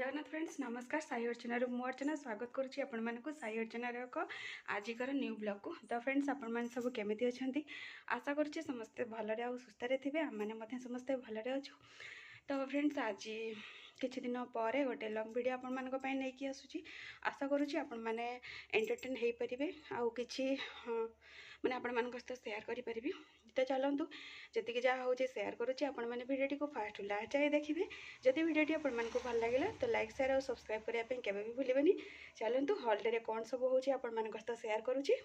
Jagannath friends नमस्कार साई अर्चना मु अर्चना स्वागत करुच्ची आपण मानक साई अर्चनार एक आजिकर न्यू ब्लॉग को। तो फ्रेंड्स आपण मैंने सब केमिति अच्छंती आशा करुच्ची समस्ते भलरे आ सुस्थ थे आम मैंने समस्ते भलरे अच्छु। तो फ्रेंड्स आज किछि दिन पर गोटे लॉन्ग वीडियो आपण मानक पई नै कि आसुची आशा करुच्ची आपण माने एंटरटेन हे परिबे आ किछि माने आपण मानक सहित शेयर करि परिबे। तो चलतु जी जहाँ हूँ शेयर करुच्ची आपण मैंने वीडियो को फास्ट लास्ट जाए देखिए। जदि वीडियो आपण मानक भल लगे तो लाइक शेयर और सब्सक्राइब करने केवे भी भूलें। चलतु हॉलिडे कौन सब हूँ आपण मानक सहित शेयर करुच्ची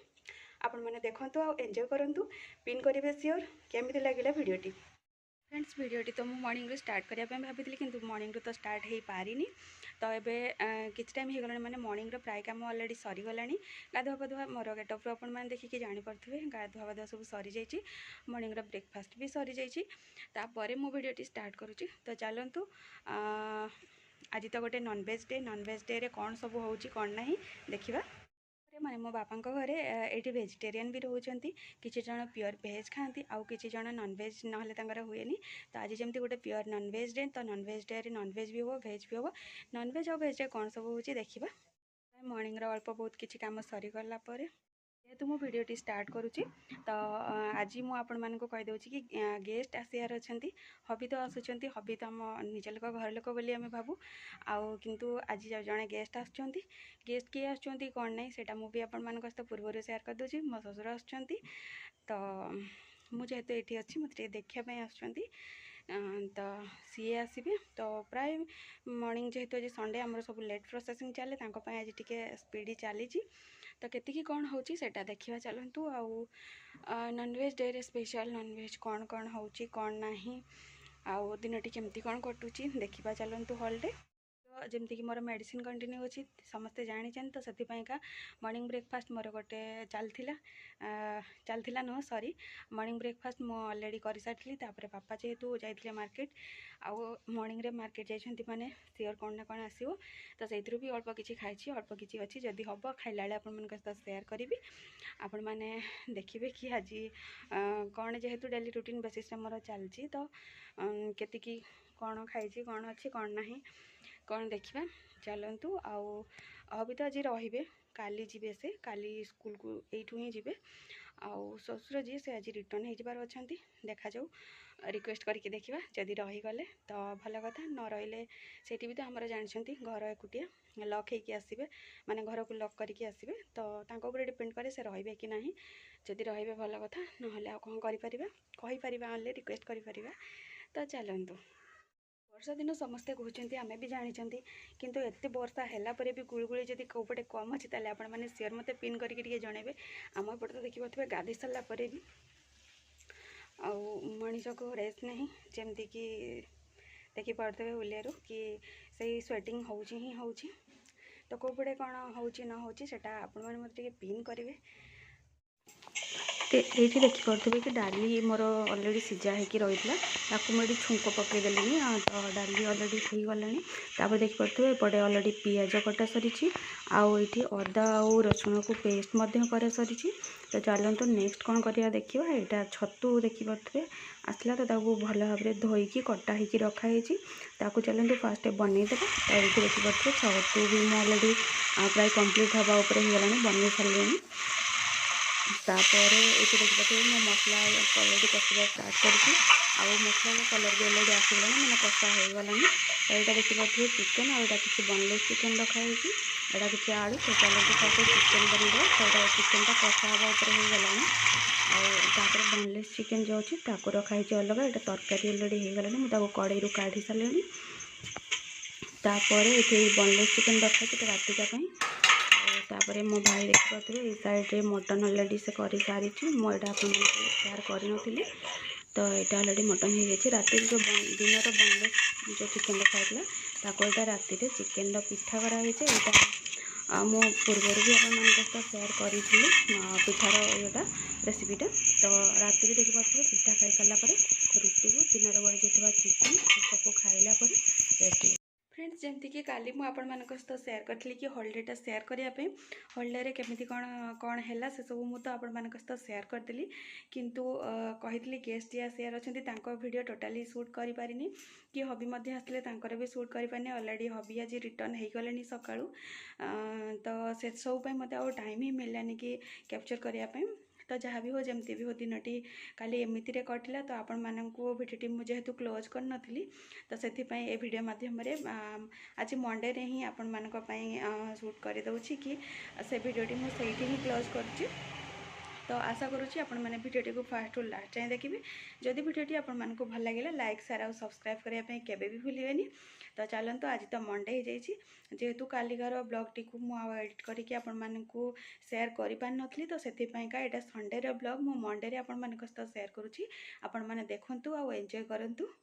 आपण मैंने देखु आ एंजॉय करूँ पिन करेंगे सियोर केमी लगे वीडियोटी। फ्रेंड्स वीडियोटी तो मुझे मॉर्निंग स्टार्ट करने भाई कि मॉर्निंग तो स्टार्ट हो पारिनी। तो ये किसी टाइम हो गला मैंने मॉर्निंग प्राय काम अलरेडी सरीगला। गाधुआ पाधुआ मोर गेटअप आप देखिए जापे गाधुआ पाधुआ सब सरी जाइए मॉर्निंग ब्रेकफास्ट भी सरी जाइए मु वीडियोटी स्टार्ट करुच्ची। तो चलतु आज तो गोटे नॉनवेज डे रे कौन सब हो कौन ना देखा। माने मो बापा घरे ये वेजिटेरियन भी रोचंती किछि जण प्योर वेज खाती आउ किछि जण नॉनवेज नहले तांकर हुएनी। तो आज जमती गोटे प्योर नॉनवेज डे तो नॉनवेज डे रे नॉनवेज भी हो वेज भी हो नॉनवेज और वेज कौन सब हो देखा। मॉर्निंग अल्प बहुत किछि काम सरी गला परे जेहेतु मु वीडियोटी स्टार्ट करुच्ची। तो आज मुझे कहीदे कि गेस्ट आसार अच्छा हबी तो आसुँच हबी तो आम निज लोक घर लोक बोली आम भावु आउ किंतु आज जड़े गेस्ट आसुँच गेस्ट किए आसुँच कौन ना से मुझे आपण सहित पूर्व शेयर करदे। मो ससुर आसुँच तो मुझे ये अच्छी मत देखापी आसुँच तो सी आसबे। तो प्राय मॉर्निंग जेहेतु आज संडे आमर सब लेट प्रोसेसिंग चले आज टी स्पीड चली। तो केतिकी कौन होची सेटा देखिबा चलंतु आउ नॉनवेज डे रे स्पेशल नॉनवेज कौन कौन होची कौन नाही आउ दिनटी केमती कौन कटुची देखिबा चलंतु हॉलिडे। तो जमती कि मोर मेडिसिन कंटिन्यू अच्छी समस्ते जानी तो से मॉर्निंग ब्रेकफास्ट मोर गोटे चलता नुह सॉरी मॉर्निंग ब्रेकफास्ट मु ऑलरेडी कर सारी। पापा जेहेतु जाइए मार्केट आउ मॉर्निंग रे मार्केट जाइछंती माने सियोर कौन ना कौन आसीबो। तो से भी अल्प किछि खाइछि अल्प किछि अच्छी जदि हम खाइला आपण मन सहित शेयर करी आपण मैंने देखिए कि आज कौन जेहेतु डेली रूटीन बेसिस मोर चलती। तो केतिकी कौन खाई कौन अच्छी कौन ना कौन देखा चलतु आउ भी तो आज रे काली जीवे से काली स्कूल को यू ही जीवे आउ ससुर जी से आज रिटर्न हो अच्छा देखा जाऊ रिक्वेस्ट करके देखा जदि रहीगले तो भल कथा न रही से भी तो आमर जानते घर एकुटिया लक होकि आसबे माने घर को लक करके आसबे तो तांको ऊपर डिपेंड करे से रही कि ना जदि रही भल कथा ना कौन कहीपर रिक्वेस्ट कर। तो चलतु वर्षा दिन समस्ते कहते आम भी जानी किंतु एते वर्षा है भी गुड़गुड़ी जब कौपटे कम अच्छी ताले आपण मैंने शेयर मत पिन करके जनइबे। आम एपटे तो देखिए गाधे सारापर भी मनीष को रेस्ट नहीं जमती कि देखिपे उलियारू कि सही स्वेटिंग हो तो कौपटे कौन होटा आपण मैंने मत पिन करेंगे। तो ये देखिपे कि डाली मोर अलरेडी सीझा होगी रही है मुझे छुंक पकईदेली तो डाली अलरेडी हो गला। देखिपे एपटे अलरेडी पियाज कटा सरी आउ ये अदा और रसुण को पेस्ट कर सरी। तो चलतु नेक्स्ट कौन करिया देखिबा एटा छतु देखिपे आसला तो ताकू भल भाव धोईकी कटा होगी रखाई ताकू चलतु फास्ट बनईदे। तो ये देखिपे छतु भी मुझे अलरेडी प्राय कम्प्लीट हवा उपगला बन सारे तापर ये देखिए मो मसला अलरेडी कषा स्टार्ट करके मसला कलर भी अलरेडी आसगला मैंने कषा हो गलानी। तो यहाँ देखिए चिकेन आटा किसी बनलेस चिकेन रखाई एटा किसी आलू तो चलते सब चिकेन बनवा तो चिकेनटा कषा हवा होगला आपर बनलेस चिकेन जो अच्छी रखाई अलग यहाँ तरकारी अलरेडी हो गलानी मुझे कड़े काढ़ी सारे। तापर ये बनलेस चिकेन रखाई रातिकापी तापर मो भाई देखिए ये साइड मटन अलरेडी से कर सारी मुझे शेयर कर। तो यहाँ अलरेडी मटन हो जाए राति जो दिन बनलेस जो चिकेन रखाई यहाँ राति चिकेन पिठा कराई मो पूर्व भी आप शेयर करी पिठार योटा रेसिपीटा। तो राति देखिए पिठा खाई सारापर रुटी को दिन बड़ी जाता चिकेन सब खाइला रेस्ट। फ्रेंड्स जमती कि काली मु आपण मानक सहित शेयर करथली कि हॉलिडेटा शेयर करिया पे हॉलिडे केमिति कौन है से सब मुझे आपण मानक सहित शेयर करदेली किंतु कही गेस्ट जी शेयर अच्छा वीडियो टोटाली शूट कर पारिनी कि हबी मध्य आसले तांकर भी शूट कर पारिनी ऑलरेडी हबी आज रिटर्न हो गले सकाळू तो से सब मत आउ टाइम ही मिललानी कि कैप्चर करने तो जहाँ भी हो जमती भी हो दिनटी काली एमती कटिला तो आपण मानू भिडियोटी मुझे जेहेतु क्लोज कर नथली तो से वीडियो मध्यम आज मंडे रे ही आपण मानक शूट कर दउछि कि से वीडियोटी मुझे ही क्लोज कर तो आशा करुँची आपण मैंने वीडियोटी को फास्ट टू लास्ट जाए देखिए जदि वीडियोटी आपण मानक भल लगे लाइक शेयर और सब्सक्राइब करने केबे भी भूलिएनि तो चलते आज तो मंडे हो जाइए जेहेतु कालिकार ब्लॉग टी मुझे एडिट करके आपण मानक शेयर कर पार नथली तो से यहाँ संडे ब्लॉग मु मंडे आपण मानक सहित शेयर करुँची आपण मैंने देखु आउ एंजॉय करंतु।